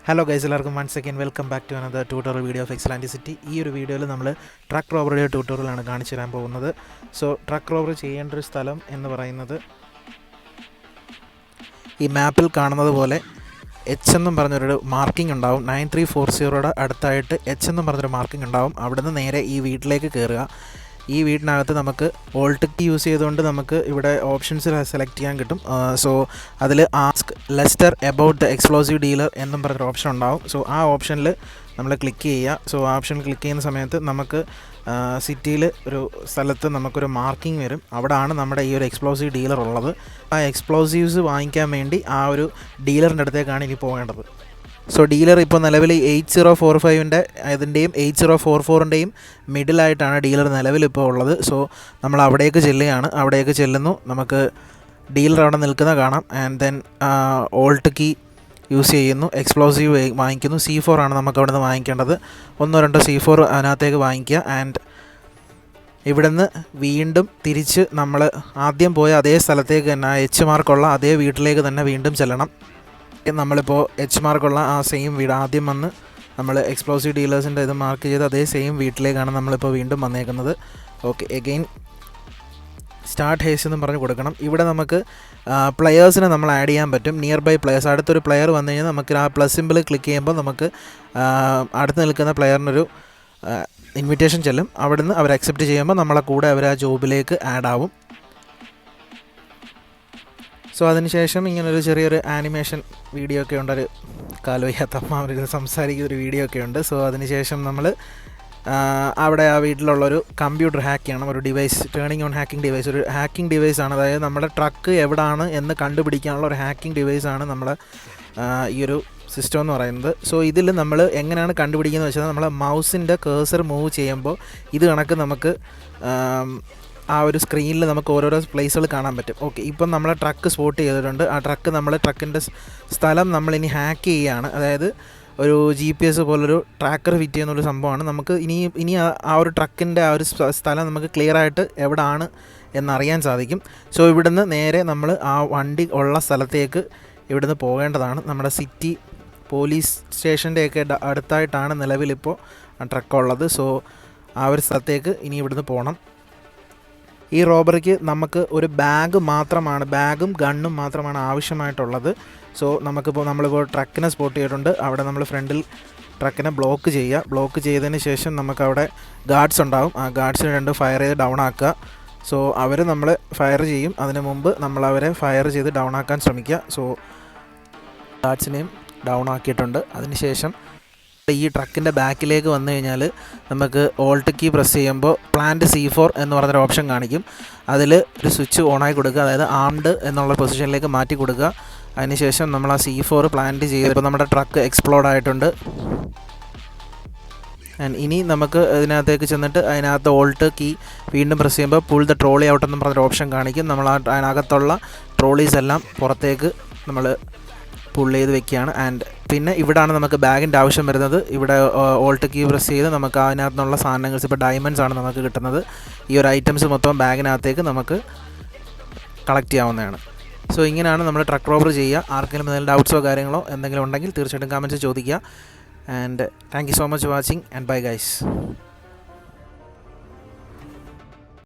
Hello guys, എല്ലാവർക്കും once again welcome back to another tutorial video of എക്സലാൻറ്റി സിറ്റി. ഈ ഒരു വീഡിയോയിൽ നമ്മൾ ട്രക്ക് റോബറിയുടെ ട്യൂട്ടോറിയലാണ് കാണിച്ചു തരാൻ പോകുന്നത്. സോ ട്രക്ക് റോബറി ചെയ്യേണ്ട ഒരു സ്ഥലം എന്ന് പറയുന്നത് ഈ മാപ്പിൽ കാണുന്നത് പോലെ എച്ച് എന്നും പറഞ്ഞൊരു മാർക്കിംഗ് ഉണ്ടാവും. 9340 അടുത്തായിട്ട് എച്ച് എന്നും പറഞ്ഞൊരു മാർക്കിംഗ് ഉണ്ടാവും. അവിടുന്ന് നേരെ ഈ വീട്ടിലേക്ക് കയറുക. ഈ വീടിനകത്ത് നമുക്ക് ഓൾട്ട് കീ യൂസ് ചെയ്തുകൊണ്ട് നമുക്ക് ഇവിടെ ഓപ്ഷൻസ് സെലക്ട് ചെയ്യാൻ കിട്ടും. സോ അതിൽ ask Leicester about the explosive dealer എന്നും പറഞ്ഞൊരു ഓപ്ഷൻ ഉണ്ടാവും. സോ ആ ഓപ്ഷനിൽ നമ്മൾ ക്ലിക്ക് ചെയ്യുക. സോ ആ ഓപ്ഷനിൽ ക്ലിക്ക് ചെയ്യുന്ന സമയത്ത് നമുക്ക് സിറ്റിയിൽ ഒരു സ്ഥലത്ത് നമുക്കൊരു മാർക്കിംഗ് വരും. അവിടെയാണ് നമ്മുടെ ഈ ഒരു എക്സ്പ്ലോസീവ് ഡീലർ ഉള്ളത്. ആ എക്സ്പ്ലോസീവ്സ് വാങ്ങിക്കാൻ വേണ്ടി ആ ഒരു ഡീലറിൻ്റെ അടുത്തേക്കാണ് ഇനി പോകേണ്ടത്. സോ ഡീലർ ഇപ്പോൾ നിലവിൽ 8045 അതിൻ്റെയും 8044ൻ്റെയും മിഡിലായിട്ടാണ് ഡീലർ നിലവിലിപ്പോൾ ഉള്ളത്. സോ നമ്മൾ അവിടേക്ക് ചെല്ലുകയാണ്. അവിടേക്ക് ചെല്ലുന്നു. നമുക്ക് ഡീലർ അവിടെ നിൽക്കുന്ന കാണാം. And then alt key use ചെയ്യുന്നു. എക്സ്പ്ലോസീവ് വാങ്ങിക്കുന്നു. C4 ആണ് നമുക്ക് അവിടെ നിന്ന് വാങ്ങിക്കേണ്ടത്. 1-2 C4 അതിനകത്തേക്ക് വാങ്ങിക്കുക. ആൻഡ് ഇവിടുന്ന് വീണ്ടും തിരിച്ച് നമ്മൾ ആദ്യം പോയ അതേ സ്ഥലത്തേക്ക് തന്നെ എച്ച് മാർക്കുള്ള അതേ വീട്ടിലേക്ക് തന്നെ വീണ്ടും ചെല്ലണം. നമ്മളിപ്പോൾ എച്ച് മാർക്കുള്ള ആ സെയിം വീട് ആദ്യം വന്ന് നമ്മൾ എക്സ്പ്ലോസീവ് ഡീലേഴ്സിൻ്റെ ഇത് മാർക്ക് ചെയ്ത് അതേ സെയിം വീട്ടിലേക്കാണ് നമ്മളിപ്പോൾ വീണ്ടും വന്നേക്കുന്നത്. ഓക്കെ, എഗെയിൻ സ്റ്റാർട്ട് ഹേസ് എന്ന് പറഞ്ഞ് കൊടുക്കണം. ഇവിടെ നമുക്ക് പ്ലെയേഴ്സിനെ നമ്മൾ ആഡ് ചെയ്യാൻ പറ്റും. നിയർ ബൈ പ്ലെയേഴ്സ്, അടുത്തൊരു പ്ലെയർ വന്നു കഴിഞ്ഞാൽ നമുക്ക് ആ പ്ലസ് സിമ്പിൾ ക്ലിക്ക് ചെയ്യുമ്പോൾ നമുക്ക് അടുത്ത് നിൽക്കുന്ന പ്ലെയറിനൊരു ഇൻവിറ്റേഷൻ ചെല്ലും. അവിടുന്ന് അവർ അക്സെപ്റ്റ് ചെയ്യുമ്പോൾ നമ്മളെ കൂടെ അവർ ആ ജോബിലേക്ക് ആഡ് ആവും. സോ അതിനുശേഷം ഇങ്ങനൊരു ചെറിയൊരു ആനിമേഷൻ വീഡിയോ ഒക്കെ ഉണ്ട്. ഒരു കാലുവയ്യാത്തമ്മ അവരിത് സംസാരിക്കുന്ന ഒരു വീഡിയോ ഒക്കെ ഉണ്ട്. സോ അതിനുശേഷം നമ്മൾ അവിടെ ആ വീട്ടിലുള്ളൊരു കമ്പ്യൂട്ടർ ഹാക്ക് ചെയ്യണം. ഒരു device, turning on hacking device, ഒരു ഹാക്കിംഗ് ഡിവൈസാണ്. അതായത് നമ്മുടെ ട്രക്ക് എവിടെയാണ് എന്ന് കണ്ടുപിടിക്കാനുള്ള ഒരു ഹാക്കിംഗ് ഡിവൈസാണ് നമ്മുടെ ഈ ഒരു സിസ്റ്റം എന്ന് പറയുന്നത്. സോ ഇതിൽ നമ്മൾ എങ്ങനെയാണ് കണ്ടുപിടിക്കുന്നത് വെച്ചാൽ നമ്മൾ മൗസിൻ്റെ കേഴ്സർ മൂവ് ചെയ്യുമ്പോൾ ഇത് കണക്ക് നമുക്ക് ആ ഒരു സ്ക്രീനിൽ നമുക്ക് ഓരോരോ പ്ലേസുകൾ കാണാൻ പറ്റും. ഓക്കെ, ഇപ്പം നമ്മളെ ട്രക്ക് സ്പോട്ട് ചെയ്തിട്ടുണ്ട്. ആ ട്രക്കിൻ്റെ സ്ഥലം നമ്മളിനി ഹാക്ക് ചെയ്യുകയാണ്. അതായത് ഒരു GPS പോലൊരു ട്രാക്കർ ഫിറ്റ് ചെയ്യുന്നൊരു സംഭവമാണ്. നമുക്ക് ഇനി ആ ഒരു ട്രക്കിൻ്റെ ആ ഒരു സ്ഥലം നമുക്ക് ക്ലിയറായിട്ട് എവിടെയാണ് എന്നറിയാൻ സാധിക്കും. സോ ഇവിടുന്ന് നേരെ നമ്മൾ ആ വണ്ടി ഉള്ള സ്ഥലത്തേക്ക് ഇവിടുന്ന് പോകേണ്ടതാണ്. നമ്മുടെ സിറ്റി പോലീസ് സ്റ്റേഷൻ്റെയൊക്കെ അടുത്തായിട്ടാണ് നിലവിലിപ്പോൾ ആ ട്രക്കുള്ളത്. സോ ആ ഒരു സ്ഥലത്തേക്ക് ഇനി ഇവിടുന്ന് പോകണം. ഈ റോബറിക്ക് നമുക്ക് ഒരു ബാഗും ഗണ്ണും മാത്രമാണ് ആവശ്യമായിട്ടുള്ളത്. സോ നമ്മളിപ്പോൾ ട്രക്കിനെ സ്പോട്ട് ചെയ്തിട്ടുണ്ട്. അവിടെ നമ്മൾ ഫ്രണ്ടിൽ ട്രക്കിനെ ബ്ലോക്ക് ചെയ്യുക. ബ്ലോക്ക് ചെയ്തതിന് ശേഷം നമുക്കവിടെ ഗാർഡ്സ് ഉണ്ടാവും. ആ ഗാർഡ്സിന് 2 ഫയർ ചെയ്ത് ഡൗൺ ആക്കുക. സോ അവർ നമ്മൾ ഫയർ ചെയ്യും. അതിന് മുമ്പ് നമ്മളവരെ ഫയർ ചെയ്ത് ഡൗൺ ആക്കാൻ ശ്രമിക്കുക. സോ ഗാർഡ്സിനെയും ഡൗൺ ആക്കിയിട്ടുണ്ട്. അതിനുശേഷം ഈ ട്രക്കിൻ്റെ ബാക്കിലേക്ക് വന്നു കഴിഞ്ഞാൽ നമുക്ക് ഓൾട്ട് കീ പ്രസ് ചെയ്യുമ്പോൾ പ്ലാന്റ് C4 എന്ന് പറഞ്ഞൊരു ഓപ്ഷൻ കാണിക്കും. അതിൽ ഒരു സ്വിച്ച് ഓണായി കൊടുക്കുക. അതായത് ആംഡ് എന്നുള്ള പൊസിഷനിലേക്ക് മാറ്റി കൊടുക്കുക. അതിനുശേഷം നമ്മൾ ആ C4 പ്ലാന്റ് ചെയ്തപ്പോൾ നമ്മുടെ ട്രക്ക് എക്സ്പ്ലോഡ് ആയിട്ടുണ്ട്. ഇനി നമുക്ക് ഇതിനകത്തേക്ക് ചെന്നിട്ട് അതിനകത്ത് ഓൾട്ട് കീ വീണ്ടും പ്രസ് ചെയ്യുമ്പോൾ പുൾ ദ ട്രോളി ഔട്ട് എന്ന് പറഞ്ഞൊരു ഓപ്ഷൻ കാണിക്കും. നമ്മൾ അതിനകത്തുള്ള ട്രോളീസ് എല്ലാം പുറത്തേക്ക് നമ്മൾ പുൾ ചെയ്ത് വെക്കുകയാണ്. ആൻഡ് പിന്നെ ഇവിടെയാണ് നമുക്ക് ബാഗിൻ്റെ ആവശ്യം വരുന്നത്. ഇവിടെ ഓൾട്ട് കീ പ്രസ് ചെയ്ത് നമുക്ക് അതിനകത്തുള്ള സാധനങ്ങൾ, ഇപ്പോൾ ഡയമണ്ട്സ് ആണ് നമുക്ക് കിട്ടുന്നത്. ഈ ഒരു ഐറ്റംസ് മൊത്തം ബാഗിനകത്തേക്ക് നമുക്ക് കളക്ട് ചെയ്യാവുന്നതാണ്. സോ ഇങ്ങനെയാണ് നമ്മൾ ട്രക്ക് റോബറി ചെയ്യുക. ആർക്കെങ്കിലും എന്തെങ്കിലും ഡൗട്ട്സോ കാര്യങ്ങളോ എന്തെങ്കിലും ഉണ്ടെങ്കിൽ തീർച്ചയായിട്ടും കമൻറ്റ്സ് ചോദിക്കുക. And thank you so much watching and bye guys.